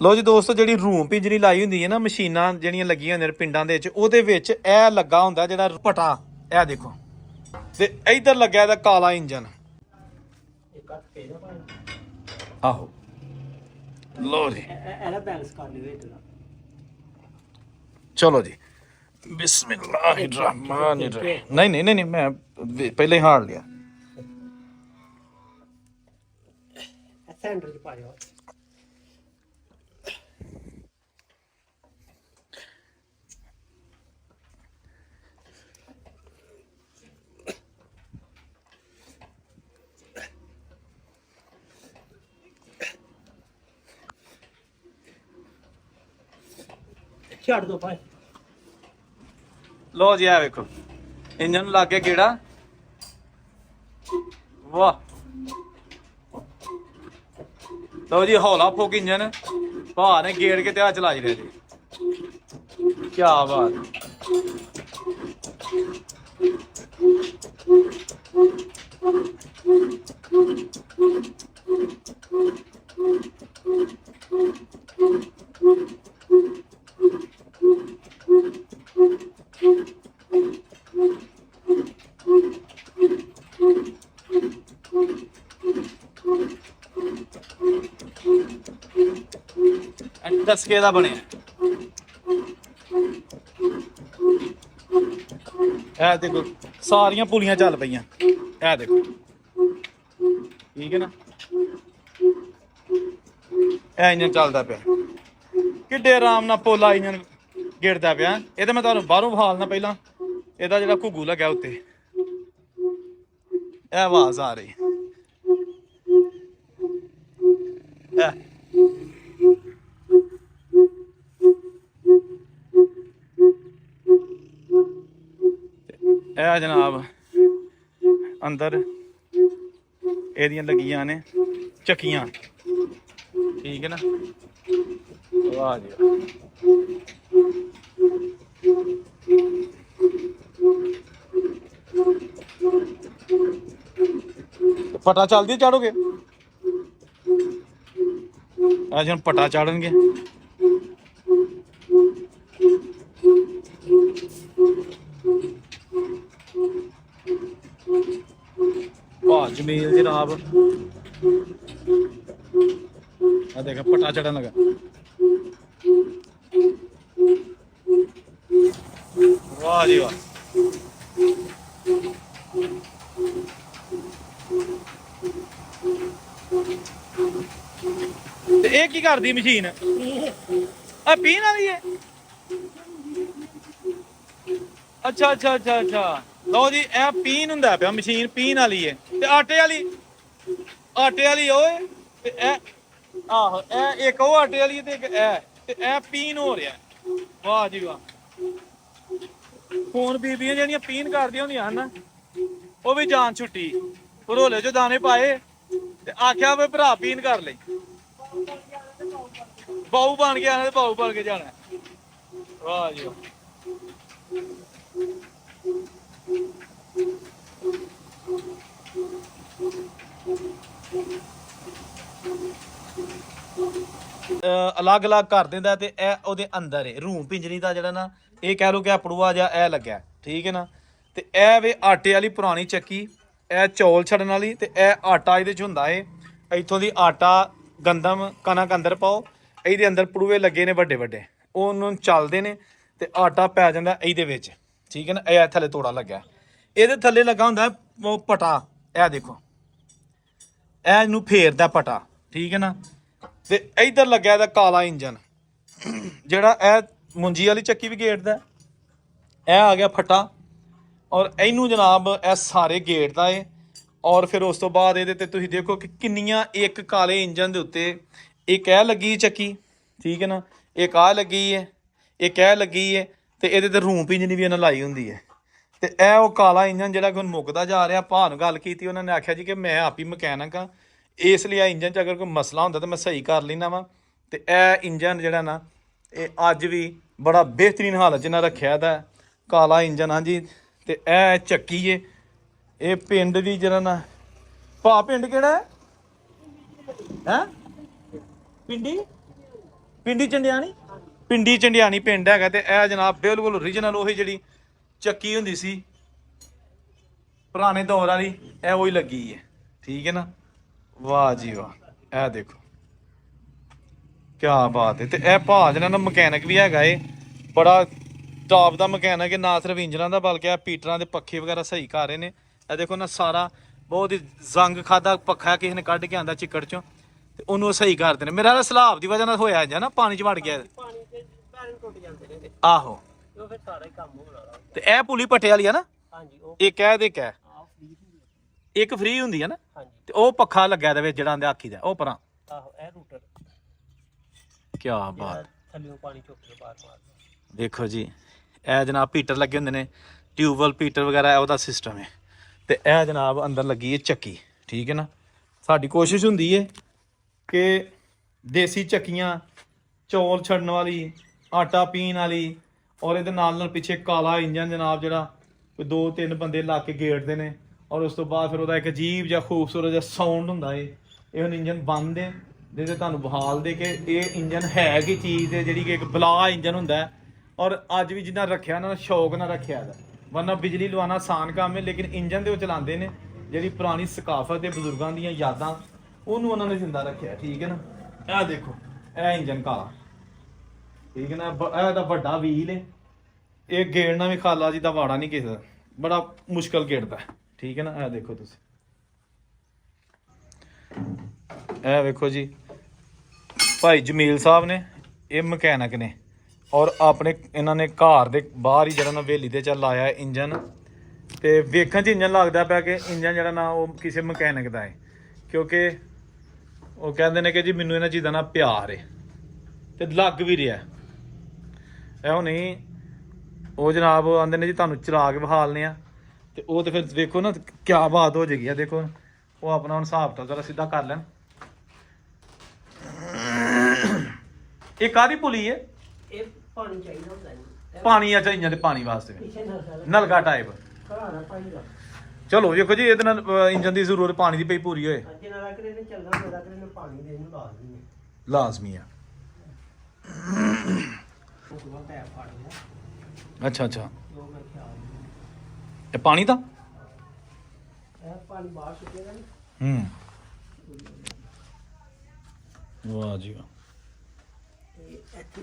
ਲੋ ਜੀ ਦੋਸਤੋ, ਜਿਹੜੀ ਰੂਮ ਪਿੰਜਰੀ ਲਾਈ ਹੁੰਦੀ ਹੈ ਨਾ, ਮਸ਼ੀਨਾਂ ਜਿਹੜੀਆਂ ਲੱਗੀਆਂ ਹੁੰਦੀਆਂ ਨੇ ਪਿੰਡਾਂ ਦੇ ਵਿੱਚ, ਉਹਦੇ ਵਿੱਚ ਇਹ ਲੱਗਾ ਹੁੰਦਾ ਜਿਹੜਾ ਪਟਾ। ਇਹ ਦੇਖੋ, ਤੇ ਇਧਰ ਲੱਗਿਆ ਇਹਦਾ ਕਾਲਾ ਇੰਜਨ। ਆਹੋ ਲੋ ਜੀ, ਚਲੋ ਜੀ, ਬਿਸਮਿल्लाहिर्रहमानिर्रहीम। नहीं मैं पहले ही हार लिया। ਛੱਡ ਦੋ ਭਾਈ। लो जी, आ वेखो इंजन लग गया गेड़ा। वाह, लो जी, हौला फुक इंजन, भा ने गेड़ के त्यार चलाई रहे जी। क्या बात। दसके दा बने देखो, सारियां पुलियां चल पईयां। ए देखो, ठीक है ना, ए इंजन चलदा पिया, किड्डे आराम नाल पोला इंजन गिरदा पिया। ये तो मैं तुहानूं बाहरों विखालना पहलां, ਇਹਦਾ ਜਿਹੜਾ ਘੁੱਗੂ ਲੱਗਿਆ ਉੱਤੇ, ਇਹ ਆਵਾਜ਼ ਆ ਰਹੀ ਇਹ ਜਨਾਬ ਅੰਦਰ ਇਹਦੀਆਂ ਲੱਗੀਆਂ ਨੇ ਚੱਕੀਆਂ, ਠੀਕ ਹੈ ਨਾ। ਵਾਹ ਜੀ, पटा चल दी चाड़ोगे, आज हम पटा चाड़ेंगे। जमील जनाब, देखा पटा चढ़न लगा। वाह जी वाह, ਇਹ ਕੀ ਕਰਦੀ ਮਸ਼ੀਨ? ਆ ਪੀਣ ਵਾਲੀ ਹੈ? ਅੱਛਾ ਅੱਛਾ ਅੱਛਾ ਅੱਛਾ, ਲਓ ਜੀ, ਇਹ ਪੀਣ ਹੁੰਦਾ ਪਿਆ, ਮਸ਼ੀਨ ਪੀਣ ਵਾਲੀ ਹੈ। ਤੇ ਆਟੇ ਵਾਲੀ ਓਏ, ਤੇ ਇਹ ਆਹੋ, ਇਹ ਇੱਕ ਉਹ ਆਟੇ ਵਾਲੀ ਤੇ ਇੱਕ ਇਹ, ਤੇ ਇਹ ਪੀਣ ਹੋ ਰਿਹਾ। ਵਾਹ ਜੀ ਵਾਹ। ਹੁਣ ਬੀਬੀਆਂ ਜਿਹੜੀਆਂ ਪੀਣ ਕਰਦੀਆਂ ਹੁੰਦੀਆਂ ਹਨ, ਉਹ ਵੀ ਜਾਨ ਛੁੱਟੀ, ਭਰੋਲੇ ਚ ਦਾਣੇ ਪਾਏ ਤੇ ਆਖਿਆ ਵੀ ਭਰਾ ਪੀਣ ਕਰ ਲਈ। ਬਾਊ ਬਣ ਕੇ ਆਣਾ ਤੇ ਬਾਊ ਬਣ ਕੇ ਜਾਣਾ। ਵਾਹ ਜੀ ਅਲੱਗ ਅਲੱਗ ਕਰ ਦਿੰਦਾ। ਤੇ ਇਹ ਉਹਦੇ ਅੰਦਰ ਹੈ ਰੂਮ ਪਿੰਜਰੀ ਦਾ ਜਿਹੜਾ ਨਾ, ਇਹ ਕਹਿ ਲੋ ਕਿ ਆਪੜੂਆ ਜਿਹਾ ਇਹ ਲੱਗਿਆ, ਠੀਕ ਹੈ ਨਾ। ਤੇ ਇਹ ਵੇ ਆਟੇ ਵਾਲੀ ਪੁਰਾਣੀ ਚੱਕੀ, ਇਹ ਚੌਲ ਛੱਡਣ ਵਾਲੀ, ਤੇ ਇਹ ਆਟਾ ਇਹਦੇ 'ਚ ਹੁੰਦਾ ਏ। ਇੱਥੋਂ ਦੀ ਆਟਾ ਗੰਦਮ ਕਣਕ ਅੰਦਰ ਪਾਓ, ਇਹਦੇ ਅੰਦਰ ਪੜੂਏ ਲੱਗੇ ਨੇ ਵੱਡੇ ਵੱਡੇ, ਉਹਨੂੰ ਚੱਲਦੇ ਨੇ ਤੇ ਆਟਾ ਪੈ ਜਾਂਦਾ ਇਹਦੇ ਵਿੱਚ, ਠੀਕ ਹੈ ਨਾ। ਇਹ ਥੱਲੇ ਤੋੜਾ ਲੱਗਿਆ, ਇਹਦੇ ਥੱਲੇ ਲੱਗਾ ਹੁੰਦਾ ਉਹ ਪਟਾ। ਇਹ ਦੇਖੋ, ਇਹ ਇਹਨੂੰ ਫੇਰਦਾ ਪਟਾ, ਠੀਕ ਹੈ ਨਾ। ਤੇ ਇੱਧਰ ਲੱਗਿਆ ਇਹਦਾ ਕਾਲਾ ਇੰਜਨ, ਜਿਹੜਾ ਇਹ ਮੁੰਜੀ ਵਾਲੀ ਚੱਕੀ ਵੀ ਗੇੜਦਾ। ਇਹ ਆ ਗਿਆ ਫਟਾ, ਔਰ ਇਹਨੂੰ ਜਨਾਬ ਇਹ ਸਾਰੇ ਗੇੜਦਾ ਏ। ਔਰ ਫਿਰ ਉਸ ਤੋਂ ਬਾਅਦ ਇਹਦੇ ਤੇ ਤੁਸੀਂ ਦੇਖੋ ਕਿ ਕਿੰਨੀਆਂ ਇੱਕ ਕਾਲੇ ਇੰਜਨ ਦੇ ਉੱਤੇ ਇੱਕ ਇਹ ਲੱਗੀ ਚੱਕੀ, ਠੀਕ ਹੈ ਨਾ, ਇੱਕ ਆਹ ਲੱਗੀ ਹੈ, ਇੱਕ ਇਹ ਲੱਗੀ ਹੈ, ਤੇ ਇਹਦੇ ਤੇ ਰੂਮ ਪਿੰਜਣੀ ਵੀ ਇਹਨਾਂ ਲਾਈ ਹੁੰਦੀ ਹੈ। ਤੇ ਇਹ ਉਹ ਕਾਲਾ ਇੰਜਨ ਜਿਹੜਾ ਕਿ ਹੁਣ ਮੁੱਕਦਾ ਜਾ ਰਿਹਾ। ਭਾਅ ਨੂੰ ਗੱਲ ਕੀਤੀ, ਉਹਨਾਂ ਨੇ ਆਖਿਆ ਜੀ ਕਿ ਮੈਂ ਆਪ ਹੀ ਮਕੈਨਿਕ ਹਾਂ, ਇਸ ਲਈ ਇੰਜਨ 'ਚ ਅਗਰ ਕੋਈ ਮਸਲਾ ਹੁੰਦਾ ਤਾਂ ਮੈਂ ਸਹੀ ਕਰ ਲੈਂਦਾ ਵਾ। ਤੇ ਇਹ ਇੰਜਨ ਜਿਹੜਾ ਨਾ, ਇਹ ਅੱਜ ਵੀ ਬੜਾ ਬਿਹਤਰੀਨ ਹਾਲਤ 'ਚ ਨਾ ਰੱਖਿਆ ਦਾ ਕਾਲਾ ਇੰਜਨ। ਹਾਂਜੀ, ਤੇ ਇਹ ਚੱਕੀ ਏ, ਇਹ ਪਿੰਡ ਦੀ ਜਿਹੜਾ ਨਾ, ਭਾ ਪਿੰਡ ਕਿਹੜਾ ਹੈ? ਪਿੰਡੀ ਪਿੰਡੀ ਚੰਡਿਆਣੀ, ਪਿੰਡੀ ਚੰਡਿਆਣੀ ਪਿੰਡ ਹੈਗਾ ਤੇ ਇਹ ਜਨਾਬ ਬਿਲਕੁਲ ਓਰੀਜਨਲ ਉਹੀ ਜਿਹੜੀ ਚੱਕੀ ਹੁੰਦੀ ਸੀ ਪੁਰਾਣੇ ਦੌਰ ਵਾਲੀ, ਇਹ ਉਹੀ ਲੱਗੀ ਹੈ। ਠੀਕ ਹੈ ਨਾ, ਵਾਹ ਜੀ ਵਾਹ, ਇਹ ਦੇਖੋ ਕਿਆ ਬਾਤ ਹੈ। ਤੇ ਇਹ ਭਾਅ ਜਿਹਨਾਂ ਦਾ ਮਕੈਨਿਕ ਵੀ ਹੈਗਾ ਏ, ਬੜਾ ਟਾਪ ਦਾ ਮਕੈਨਿਕ ਹੈ, ਨਾ ਸਿਰਫ ਇੰਜਨਾਂ ਦਾ ਬਲਕਿ ਆ ਪੀਟਰਾਂ ਦੇ ਪੱਖੇ ਵਗੈਰਾ ਸਹੀ ਕਰ ਰਹੇ ਨੇ। ਇਹ ਦੇਖੋ ਨਾ ਸਾਰਾ ਬਹੁਤ ਹੀ ਜ਼ੰਗ ਖਾਦਾ ਪੱਖਾ ਕਿਸੇ ਨੇ ਕੱਢ ਕੇ ਆਂਦਾ ਚਿੱਕੜ ਚੋਂ ਤੇ ਉਹਨੂੰ ਸਹੀ ਕਰਦੇ ਨੇ। ਮੇਰਾ ਸਲਾਬ ਦੀ ਵਜ੍ਹਾ ਨਾਲ ਹੋਇਆ ਜਾਂ ਨਾ ਪਾਣੀ ਚ ਵੜ ਗਿਆ। ਪਾਣੀ ਦੇ ਪੈਰ ਟੁੱਟ ਜਾਂਦੇ ਨੇ ਆਹੋ, ਉਹ ਫਿਰ ਸਾਰਾ ਹੀ ਕੰਮ ਹੋਣਾ ਵਾ। ਤੇ ਇਹ ਪੁਲੀ ਪੱਟੇ ਵਾਲੀ ਆ ਨਾ, ਹਾਂਜੀ ਉਹ ਇਹ ਕਹਿ ਦੇ ਕਹਿ ਆਹ ਫ੍ਰੀ ਹੁੰਦੀ ਇੱਕ ਫ੍ਰੀ ਹੁੰਦੀ ਆ ਨਾ, ਹਾਂਜੀ ਤੇ ਉਹ ਪੱਖਾ ਲੱਗਿਆ ਦੇ ਵਿੱਚ ਜਿਹੜਾ ਆਂਦੇ ਆਖੀ ਦਾ ਉਹ ਪਰਾਂ। ਆਹੋ ਇਹ ਰੂਟਰ ਕਿਆ ਬਾਤ, ਥੱਲੇ ਪਾਣੀ ਚੁੱਕ ਕੇ ਬਾਹਰ ਮਾਰਦਾ। ਦੇਖੋ ਜੀ ਇਹ ਜਨਾਬ ਪੀਟਰ ਲੱਗੇ ਹੁੰਦੇ ਨੇ, ਟਿਊਬਵੈਲ ਪੀਟਰ ਵਗੈਰਾ ਉਹਦਾ ਸਿਸਟਮ ਹੈ। ਤੇ ਇਹ ਜਨਾਬ ਅੰਦਰ ਲੱਗੀ ਹੈ ਚੱਕੀ। ਠੀਕ ਹੈ ਨਾ, ਸਾਡੀ ਕੋਸ਼ਿਸ਼ ਹੁੰਦੀ ਹੈ ਕਿ ਦੇਸੀ ਚੱਕੀਆਂ, ਚੌਲ ਛੱਡਣ ਵਾਲੀ, ਆਟਾ ਪੀਣ ਵਾਲੀ, ਔਰ ਇਹਦੇ ਨਾਲ ਨਾਲ ਪਿੱਛੇ ਕਾਲਾ ਇੰਜਨ ਜਨਾਬ ਜਿਹੜਾ ਕੋਈ 2-3 ਬੰਦੇ ਲਾ ਕੇ ਗੇੜਦੇ ਨੇ, ਔਰ ਉਸ ਤੋਂ ਬਾਅਦ ਫਿਰ ਉਹਦਾ ਇੱਕ ਅਜੀਬ ਜਿਹਾ ਖੂਬਸੂਰਤ ਜਿਹਾ ਸਾਊਂਡ ਹੁੰਦਾ ਏ। ਇਹ ਹੁਣ ਇੰਜਨ ਬੰਦ ਹੈ, ਜਿਹਦੇ ਤੁਹਾਨੂੰ ਬਹਾਲ ਦੇ ਕਿ ਇਹ ਇੰਜਨ ਹੈ ਕੀ ਚੀਜ਼ ਹੈ, ਜਿਹੜੀ ਕਿ ਇੱਕ ਬਲਾ ਇੰਜਨ ਹੁੰਦਾ ਹੈ। ਔਰ ਅੱਜ ਵੀ ਜਿੱਦਾਂ ਰੱਖਿਆ ਨਾ ਸ਼ੌਕ ਨਾਲ ਰੱਖਿਆ ਦਾ, ਵਰਨਾ ਬਿਜਲੀ ਲਵਾਉਣਾ ਆਸਾਨ ਕੰਮ ਹੈ, ਲੇਕਿਨ ਇੰਜਨ ਦੇ ਉਹ ਚਲਾਉਂਦੇ ਨੇ ਜਿਹੜੀ ਪੁਰਾਣੀ ਸਕਾਫਤ ਦੇ ਬਜ਼ੁਰਗਾਂ ਦੀਆਂ ਯਾਦਾਂ, ਉਹਨੂੰ ਉਹਨਾਂ ਨੇ ਜ਼ਿੰਦਾ ਰੱਖਿਆ। ਠੀਕ ਹੈ ਨਾ, ਇਹ ਦੇਖੋ ਇਹ ਇੰਜਨ ਕਾਲਾ, ਠੀਕ ਹੈ ਨਾ, ਇਹ ਤਾਂ ਵੱਡਾ ਵੀਲ ਹੈ, ਇਹ ਗੇੜਨਾ ਵੀ ਖਾਲਾ ਜੀ ਦਾ ਵਾੜਾ ਨਹੀਂ ਕਿਸੇ ਦਾ, ਬੜਾ ਮੁਸ਼ਕਲ ਗੇੜਦਾ। ਠੀਕ ਹੈ ਨਾ, ਇਹ ਦੇਖੋ ਤੁਸੀਂ, ਇਹ ਵੇਖੋ ਜੀ ਭਾਈ ਜਮੀਲ ਸਾਹਿਬ ਨੇ, ਇਹ ਮਕੈਨਿਕ ਨੇ, ਔਰ ਆਪਣੇ ਇਹਨਾਂ ਨੇ ਘਰ ਦੇ ਬਾਹਰ ਹੀ ਜਿਹੜਾ ਨਾ ਹਵੇਲੀ ਦੇ ਚੱਲ ਆਇਆ ਇੰਜਨ। ਤੇ ਵੇਖਣ 'ਚ ਇੰਜਨ ਲੱਗਦਾ ਪਿਆ ਕਿ ਇੰਜਨ ਜਿਹੜਾ ਨਾ ਉਹ ਕਿਸੇ ਮਕੈਨਿਕ ਦਾ ਹੈ, ਕਿਉਂਕਿ ਉਹ ਕਹਿੰਦੇ ਨੇ ਕਿ ਜੀ ਮੈਨੂੰ ਇਹਨਾਂ ਚੀਜ਼ਾਂ ਨਾਲ ਪਿਆਰ ਹੈ ਤੇ ਲੱਗ ਵੀ ਰਿਹਾ। ਇਹੋ ਨਹੀਂ ਉਹ ਜਨਾਬ ਆਂਦੇ ਨੇ ਜੀ ਤੁਹਾਨੂੰ ਚਲਾ ਕੇ ਵਿਖਾਲਨੇ ਆ, ਤੇ ਉਹ ਤੇ ਫਿਰ ਵੇਖੋ ਨਾ ਕਿਆ ਬਾਤ ਹੋ ਜਾਏਗੀ। ਆ ਦੇਖੋ ਉਹ ਆਪਣਾ ਹੁਣ ਹਿਸਾਬ ਤਾਂ ਜ਼ਰਾ ਸਿੱਧਾ ਕਰ ਲੈਣ। ਇਹ ਕਾਹਦੀ ਪੁਲੀ ਹੈ? ਇਹ ਪਾਣੀ ਚਾਹੀਦਾ ਹੁੰਦਾ ਨਹੀਂ, ਪਾਣੀ ਆ ਚਾਹੀਦਾ ਤੇ ਪਾਣੀ ਵਾਸਤੇ ਪਿੱਛੇ ਨਾ ਨਲਕਾ ਟਾਈਪ। ਘਰਾਂ ਪਾਣੀ ਦਾ ਚਲੋ ਵੇਖੋ ਜੀ ਇਹਦੇ ਨਾਲ ਇੰਜਨ ਦੀ ਜ਼ਰੂਰਤ ਪਾਣੀ ਦੀ ਪਈ ਪੂਰੀ ਹੋਏ, ਅੱਜ ਨਾਲ ਰੱਖਦੇ ਨੇ ਚੱਲਦਾ, ਮੇਰਾ ਰੱਖਦੇ ਨੇ ਪਾਣੀ ਦੇ ਨੂੰ ਲਾਜ਼ਮੀ ਹੈ। ਲਾਜ਼ਮੀ ਆ। ਉਹ ਕੋਲ ਪੈਪ ਫੜ ਲਿਆ ਅੱਛਾ ਅੱਛਾ, ਜੋ ਮੈਂ ਖਿਆਲ ਇਹ ਪਾਣੀ ਦਾ ਇਹ ਪਾਣੀ ਬਾਹਰ ਸੁੱਟੇਗਾ ਨਹੀਂ। ਵਾਹ ਜੀ ਵਾਹ। ਤੇ ਇੱਥੇ